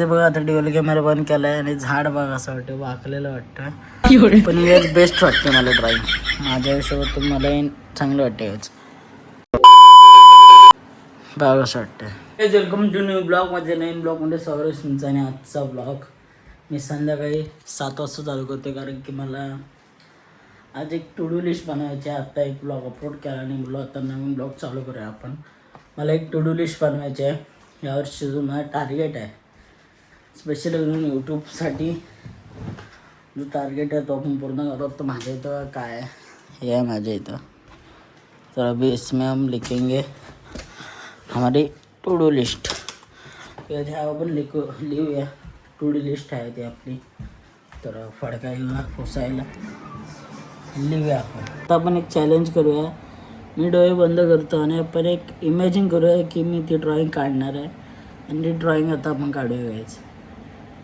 ते बघा आता ड्युअल कॅमेरा बंद केलाय आणि झाड बघा असं वाटतं वाकलेलं वाटतं, पण हेच बेस्ट वाटते मला ड्रॉइंग. माझ्या हिशोबातून मला चांगलं वाटतं हेच बघा असं वाटतं. वेलकम टू न्यू ब्लॉग मध्ये. नवीन ब्लॉग मध्ये स्वागत तुमचं. आणि आजचा ब्लॉग मी संध्याकाळी 7 वाजता चालू करते, कारण की मला आज एक टू डू लिस्ट बनवायची आहे. आत्ता एक ब्लॉग अपलोड केला आणि ब्लॉग आता नवीन ब्लॉग चालू करूया आपण. मला एक टू डू लिस्ट बनवायची आहे. यावर्षी जो माझा टार्गेट आहे स्पेशली यूट्यूबसाठी, जो टार्गेट है तो अपन पूर्ण करो. तो माझ्या इथं काय आहे हे आहे माझ्या इथं. तर अभी इसमें हम लिखेंगे हमारी टू डू लिस्ट. आपण लिहूया टू डू लिस्ट आहे ती आपली. तर फडकायला पुसायला लिहूया आपण. आता आपण एक चॅलेंज करूया. मी डोळे बंद करतो आणि आपण एक इमॅजिन करूया की मी ती ड्रॉइंग काढणार आहे आणि ती ड्रॉइंग आता आपण काढूया. घ्यायचं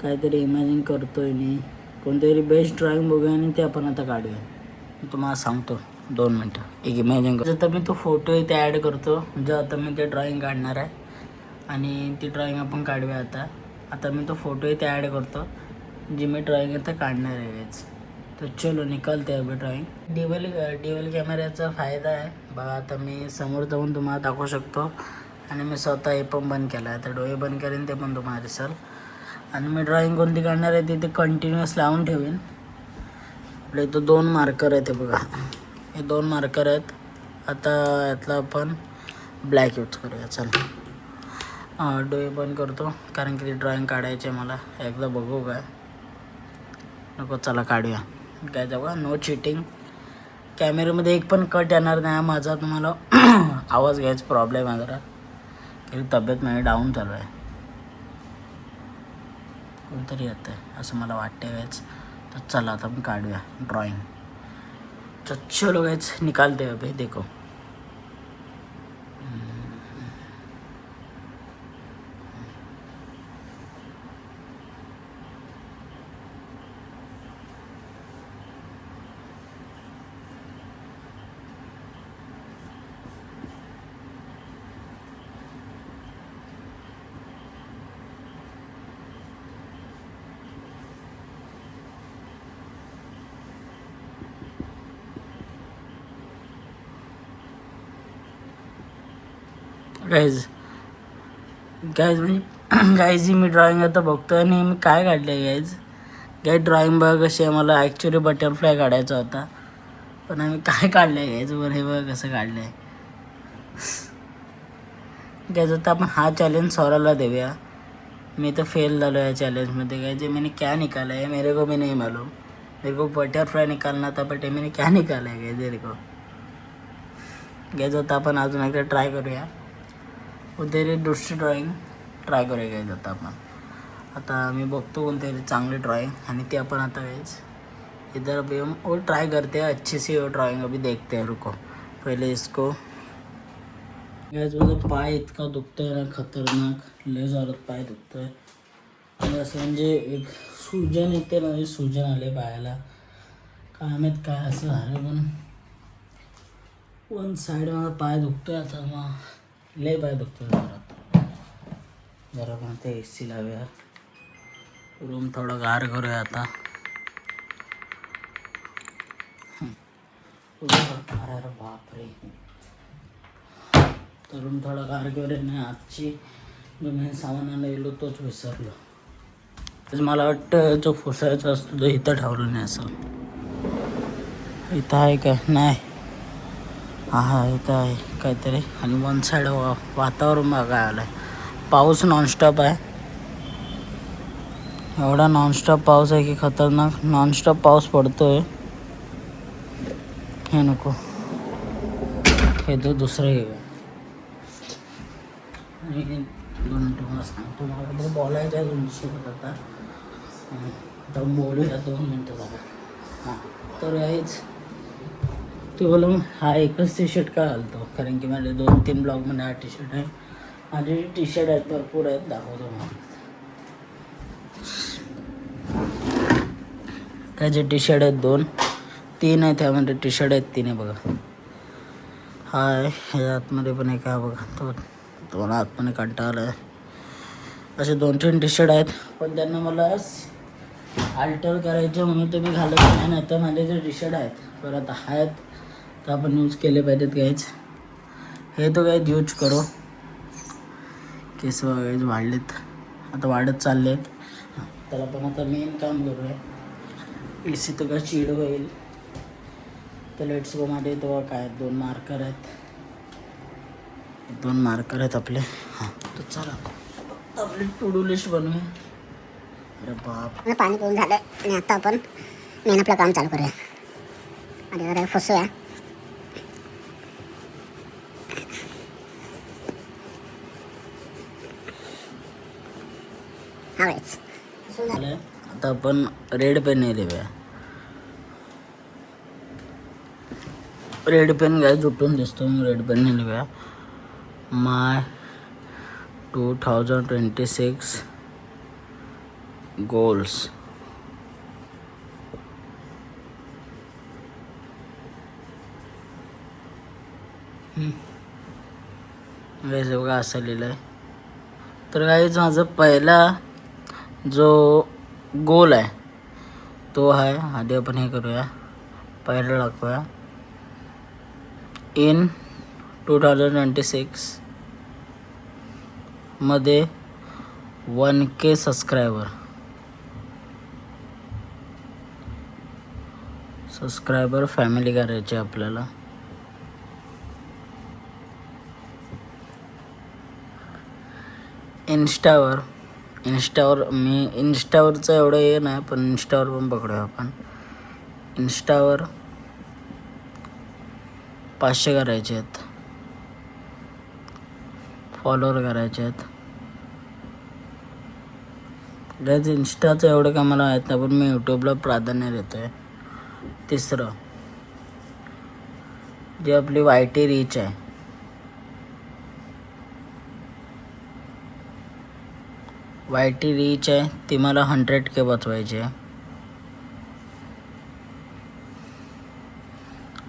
काहीतरी इमॅजिन करतोय मी, कोणतरी बेस्ट ड्रॉइंग बघूया आणि ते आपण आता काढूया. मी तुम्हाला सांगतो 2 मिनटं. एक इमॅजिन करतो. आता मी तो फोटो इथे ॲड करतो, म्हणजे आता मी ते ड्रॉइंग काढणार आहे आणि ती ड्रॉइंग आपण काढूया. आता मी तो फोटो इथे ॲड करतो जी मी ड्रॉइंग आता काढणार आहे. तर चलो निकालते अभी ड्रॉइंग. ड्युअल कॅमेऱ्याचा फायदा आहे बघा. आता मी समोर जाऊन तुम्हाला दाखवू शकतो आणि मी स्वतः हे पण बंद केला आहे. तर डोळे बंद करेन ते पण तुम्हाला दिसेल. आणि मी ड्रॉइंग कोणती काढणार आहे तिथे कंटिन्युअस लावून ठेवीन. आपल्या इथं 2 मार्कर आहेत, हे बघा हे 2 मार्कर आहेत. आता यातला आपण ब्लॅक यूज करूया. चला डोळे बंद करतो कारण की ती ड्रॉइंग काढायची आहे मला. एकदा बघू काय नको, चला काढूया. काय जाऊ नो चिटिंग. कॅमेऱ्यामध्ये एक पण कट येणार नाही माझा. तुम्हाला आवाज घ्यायचा प्रॉब्लेम आहे जरा, तरी तब्येत माझी डाऊन चालू आहे. कोणतरी येतं आहे असं मला वाटतं गायच. तर चला आता आपण काढूया ड्रॉइंग. तर चलो गायच निकालते अभी देखो. गाईज म्हणजे मी ड्रॉइंग आता बघतोय आणि मी काय काढलं आहे गाईज ड्रॉइंग बघा कशी आहे. मला ॲक्च्युली बटरफ्लाय काढायचा होता, पण आम्ही काय काढलं आहे गाईज. बरं हे बघा कसं काढलं आहे गाईज. आता आपण हा चॅलेंज स्वराला देऊया. मी तर फेल झालो या चॅलेंजमध्ये गाईज. मैंने क्या निकाला है मेरे को भी नहीं मालूम. मेरे को बटरफ्लाय निकालना था बट मैंने क्या निकाला है गाईज मेरे को. गाईज आता आपण अजून एकदा ट्राय करूया. कोणतरी दुसरी ड्रॉइंग ट्राय करूया गाईज. आता मी बघतो कोणतरी चांगली ड्रॉइंग आणि ती आपण आता गाईज इधर अभी हम और ट्राय करते हैं अच्छी सी ड्रॉइंग. अभी देखते हैं, रुको पहले इसको. गाईज माझा पाय इतका दुखतोय ना खतरनाक, लय जोरात पाय दुखतोय. आणि असं म्हणजे एक सूजन येते ना, सूजन आले पायाला काय माहीत काय असं झालं. पण वन साईड माझा पाय दुखतोय आता. मग लय पाय दुखतोय जरा पण ते AC लावूया. रूम थोडा गार करूया आता. अरे बापरे. तर रूम थोडा गार करूया. नाही आजची जो मी सामान आणायला गेलो तोच विसरलो. तर मला वाटतं जो पुसायचा असतो तो इथं ठेवला नाही. असं इथं आहे काय नाही. हा इथं आहे काहीतरी. आणि वन साईड वातावरण बघायला आलं आहे. पाऊस नॉनस्टॉप आहे. एवढा नॉनस्टॉप पाऊस आहे की खतरनाक. नॉनस्टॉप पाऊस पडतोय. हे नको, हे दुसरं हे. आणि 2 मिनटं मला सांगतो. मला बोलायचं आहे तुमच्यासोबत आता. तर बोलूया 2 मिनटं झालं. हां तर यायच ते बोला मग हा एकच टी शर्ट का घालतो, कारण की माझे 2-3 ब्लॉगमध्ये हा टी शर्ट आहे. माझे टी शर्ट आहेत भरपूर आहेत, दाखवतो मला. त्याचे टी शर्ट आहेत 2-3 आहेत. त्यामध्ये टी शर्ट आहेत 3 आहे बघा. हा आहे ह्या आतमध्ये पण एक आहे बघा. तो आतमध्ये कंटाळा आहे. असे 2-3 टी शर्ट आहेत. पण त्यांना मला अल्टर करायचे म्हणून ते मी घालत नाही. ना तर माझे जे टी शर्ट आहेत परत आहेत तर आपण यूज केले पाहिजेत गाईज. हे तो गाईज यूज करो. केस वगैरे वाढलेत, आता वाढत चालले आहेत. तर आपण आता मेन काम करूया. ए सी तर का चिड होईल. तर लेट्स गो. मध्ये तो काय 2 मार्कर आहेत, 2 मार्कर आहेत आपले. हां तर चला आपली टू डू लिस्ट बनवूया. अरे बाप, पाणी पिऊन झालं आणि आता आपण मेन आपलं काम चालू करूया. आधी जरा फसूया. आता आपण रेड पेन नाही लिहूया. रेड पेन काय उठून दिसतो मग रेड पेन नाही लिहूया. माय 2026 गोल्स. वैसे बघा असं लिहिलं आहे. तर काहीच माझं पहिला जो गोल आहे तो आहे, आधी आपण हे करूया, पहिलं दाखवूया. इन 2026 मध्ये 1K सबस्क्रायबर फॅमिली करायची आपल्याला. इंस्टावर इंस्टावरचं एवढं हे नाही, पण इंस्टावर पण पकडूया आपण. इंस्टावर 500 करायचे आहेत, फॉलोअर करायचे आहेत. गाईज इंस्टाचं एवढं काय मला माहीत नाही, पण मी यूट्यूबला प्राधान्य देतो आहे. तिसरं जे आपली YT रीच आहे, YT रीच आहे ती मला 100K बसवायची आहे.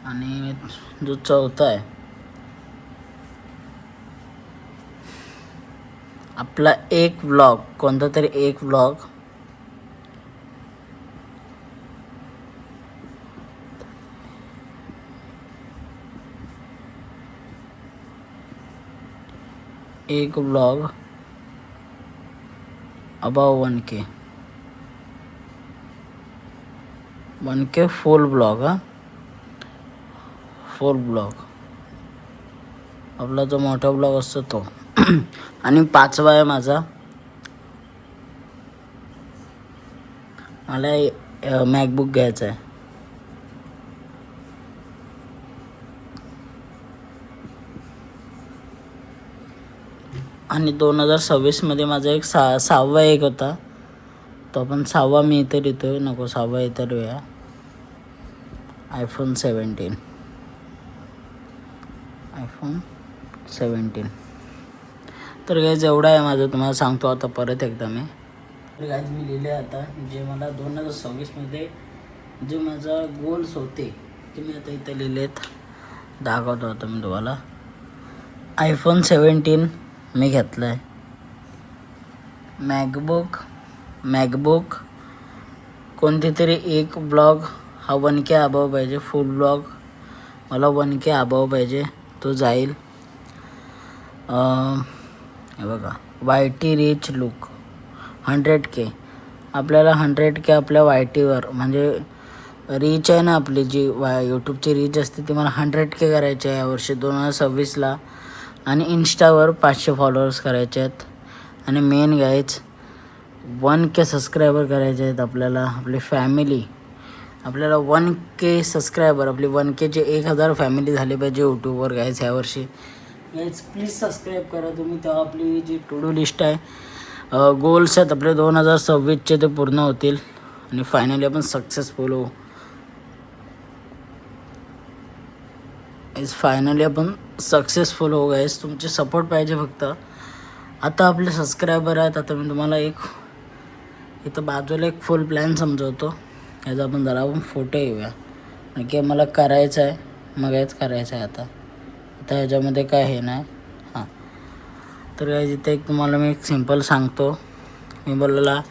आणि जो चौथा आहे आपला एक व्लॉग, कोणता तरी एक व्लॉग अबाव 1K फुल ब्लॉग. फुल ब्लॉग आपला जो मोठा ब्लॉग असतो तो. आणि 5वा आहे माझा, मला मॅकबुक घ्यायचा आहे. आणि 2026 माझा एक 6वा एक होता, तो आपण 6वा मी इथे लिहितोय, नको 6वा इथे लिहूया. iPhone 17. तर गाईज एवढा आहे माझं, तुम्हाला सांगतो आता परत एकदा मी. तर गाईज मी लिहिले आता जे मला 2026 जे माझा गोल्स होते ते मी आता इथे लिहिलेत, दाखवतो आता मी तुम्हाला. iPhone 17 मी घेतला आहे. मॅकबुक कोणती तरी एक ब्लॉग हा 1K अबाव पाहिजे. फुल ब्लॉग मला 1K अबाव पाहिजे, तो जाईल. हे बघा YT रीच लुक 100K. आपल्याला 100K आपल्या YTवर म्हणजे रीच आहे ना आपली जी यूट्यूबची रीच असते ती मला 100K करायची आहे यावर्षी 2026. आणि इंस्टावर 500 फॉलोअर्स करायचे आहेत. आणि मेन गाईज 1K सबस्क्रायबर करायचे आहेत आपल्याला. आपली फॅमिली आपल्याला 1K सबस्क्रायबर, आपली 1Kचे 1000 फॅमिली झाली पाहिजे यूट्यूबवर गाईज ह्यावर्षी. गाईज प्लीज सबस्क्राईब करा तुम्ही, तेव्हा आपली जी टू डू लिस्ट आहे, गोल्स आहेत आपले 2026 ते पूर्ण होतील आणि फायनली आपण सक्सेसफुल होऊ. फायनली आपण सक्सेसफुल हो गाईज. तुमचे सपोर्ट पाहिजे फक्त. आता आपले सबस्क्रायबर आहेत. आता मी तुम्हाला एक इथं बाजूला एक फुल प्लॅन समजवतो. याचा आपण जरा फोटो घेऊया, की मला करायचं आहे, मग हेच करायचं आहे. आता ह्याच्यामध्ये काय हे नाही. हां तर गाईज इथे एक तुम्हाला मी एक सिम्पल सांगतो. मी बोललेला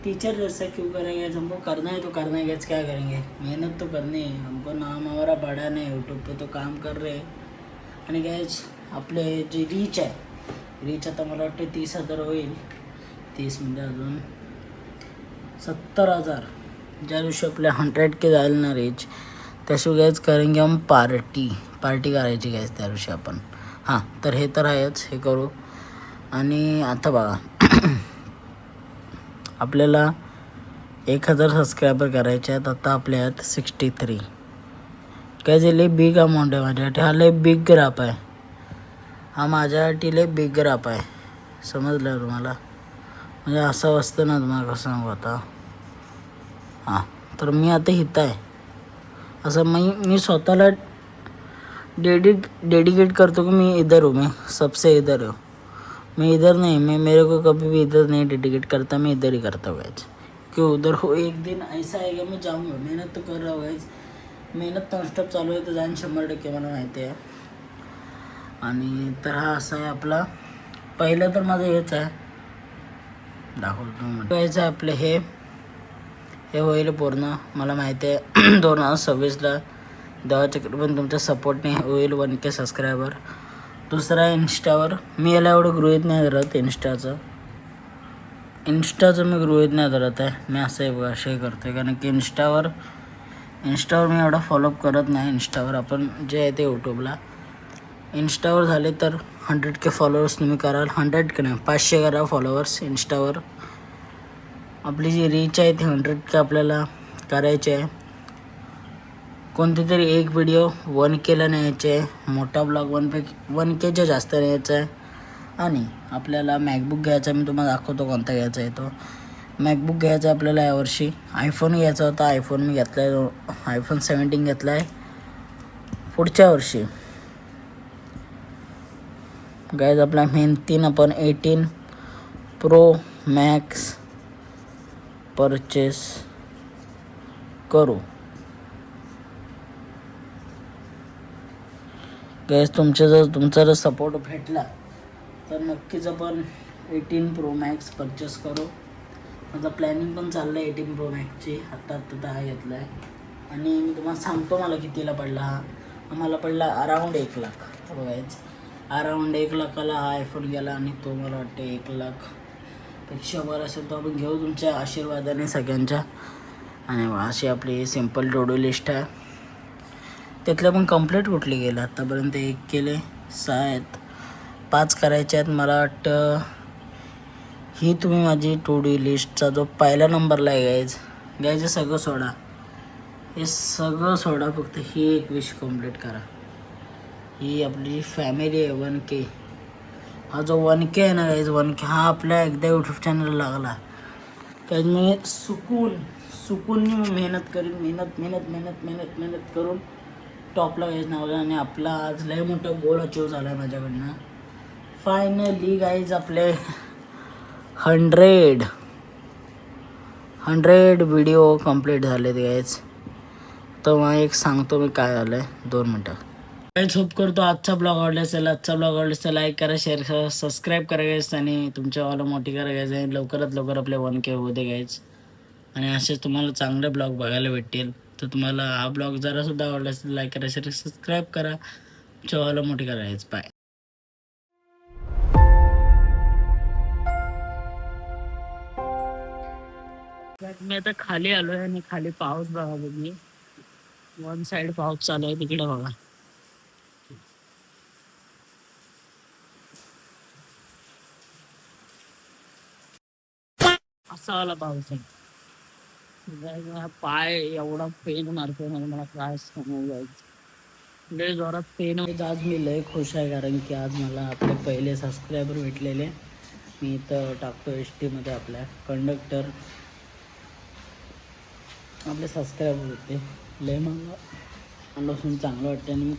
टीचर जैसा क्यों करेंगे, हमको करना है तो करना है, गैस क्या करेंगे, मेहनत तो करनी है हमको, नाम हमारा बड़ा नहीं, यूट्यूब पे तो काम कर रहे हैं. आणि गॅस आपले जे रीच आहे, रीच आता मला वाटते 30,000 होईल. 30 म्हणजे अजून 70,000. ज्या दिवशी आपले 100K जाईल ना रीच, त्याशिवाय गॅस करेंगे हम पार्टी करायची गॅस त्या दिवशी आपण. हां तर हे तर आहेच, हे करू. आणि आता बघा आपल्याला 1,000 सबस्क्रायबर करायचे आहेत. आता आपल्या आहेत 63. काय जे लय बिग अमाऊंट आहे माझ्यासाठी, हा लय बिग ग्राफ आहे, हा माझ्यासाठी लय बिग ग्राफ आहे. समजलं तुम्हाला, म्हणजे असं असतं ना, तुम्हाला कसं सांगू आता. हां तर मी आता इथं आहे, असं मी स्वतःला डेडिकेट करतो की मी इधर हूँ, मैं सबसे इधर हूँ. मैं इधर नहीं, मैं मेरे को कभी भी इधर नहीं डेडिकेट करता, मैं इधर ही करता हूँ गैस. कि उधर हो एक दिन ऐसा आएगा मैं जाऊँगा. मेहनत तो कर रहा हूँ गैस, मेहनत नॉनस्टॉप चालू आहे, तर जाईन 100% मला माहिती आहे. आणि तर हा असा आहे आपला. पहिलं तर माझं हेच आहे, दाखवतो आहे आपलं हे होईल पूर्ण, मला माहिती आहे. 2026ला देवाच्या कृपेने तुमच्या सपोर्टने होईल 1K सबस्क्रायबर. दुसरा इंस्टावर मी याला एवढं गृहीत नाही धरत, इंस्टाचं मी गृहीत नाही धरत आहे. मी असं आहे बघा, असे करतो आहे, कारण की इंस्टावर मी एवढा फॉलोअप करत नाही. इंस्टावर आपण जे आहे ते यूट्यूबला. इंस्टावर झाले तर 100K फॉलोअर्स तुम्ही कराल, 100K नाही 500 करा फॉलोअर्स इंस्टावर. आपली जी रीच आहे ती 100K आपल्याला करायची आहे. कोणती तरी एक व्हिडिओ 1Kला न्यायचे आहे, मोठा ब्लॉग 1Kच्या जास्त न्यायचा आहे. आणि आपल्याला मॅकबुक घ्यायचा, मी तुम्हाला दाखवतो कोणता घ्यायचा आहे तो. मॅकबुक घ्यायचा आहे आपल्याला यावर्षी. आयफोन घ्यायचा होता, आयफोन मी घेतला आहे, आयफोन 17 घेतला आहे पुढच्या वर्षी. गाईज आपला मेन 3 आपण 18 प्रो मॅक्स परचेस करू. गॅस तुमचा जर सपोर्ट भेटला तर नक्कीच आपण 18 प्रो मॅक्स परचेस करू. माझं प्लॅनिंग पण चाललं आहे 18 प्रो मॅक्सची. आत्ता हा घेतला आहे आणि मी तुम्हाला सांगतो मला कितीला पडला हा. मला पडला अराऊंड 1 लाख. बघायच अराऊंड 1 लाखाला हा आयफोन गेला. आणि तो मला वाटते 1 लाखपेक्षा बरं असेल तो आपण घेऊ तुमच्या आशीर्वादाने सगळ्यांच्या. आणि अशी आपली सिम्पल टू डू लिस्ट आहे. त्यातल्या पण कंप्लीट कुठली गेलं आत्तापर्यंत. 1 केले, 6 आहेत, 5 करायचे आहेत. मला वाटतं ही तुम्ही माझी टू डू लिस्टचा जो पहिला नंबरला आहे गायचं सगळं सोडा, हे सगळं सोडा, फक्त ही एक विश कंप्लीट करा. ही आपली फॅमिली आहे 1K. हा जो 1K आहे ना गाईज, 1K हा आपल्या एकदा यूट्यूब चॅनल लागला तर मी सुकून मेहनत करीन, मेहनत करून टॉपला गाईज नावलं. आणि आपला आज लय मोठा गोल अचीव झाला आहे माझ्याकडनं. फायनली गाईज आपले 100 व्हिडिओ कंप्लीट झालेत गाईज. तर मग एक सांगतो मी काय झालं आहे, 2 मिनटं. गाईज होप करतो आजचा ब्लॉग आवडला असेल. लाईक करा, शेअर करा, सबस्क्राईब करा गाईज. आणि तुमच्यावाला मोठी करा गाईज. आणि लवकरात लवकर आपले 1K होऊ दे गाईज. आणि असेच तुम्हाला चांगले ब्लॉग बघायला भेटतील. तर तुम्हाला हा ब्लॉग जरासुद्धा आवडला असेल लाईक करा, शेअर सबस्क्राईब करा, तुमच्यावाला मोठी करा गाईज. बाय. मी आता खाली आलो आहे आणि खाली पाऊस बघा तुम्ही. 1 साईड पाऊस चालू आहे, तिकडे बघा. असा वाला पाऊस आहे. पाय एवढा पेन मारतोय मला काय समोर जायचं. लय जोरात पेन. आज मी लय खुश आहे कारण की आज मला आपले पहिले सबस्क्रायबर भेटलेले. मी इथं टाकतो ST मध्ये आपल्या कंडक्टर आपले सबस्क्रायबर होते. लय मला चांगलं वाटतं. आणि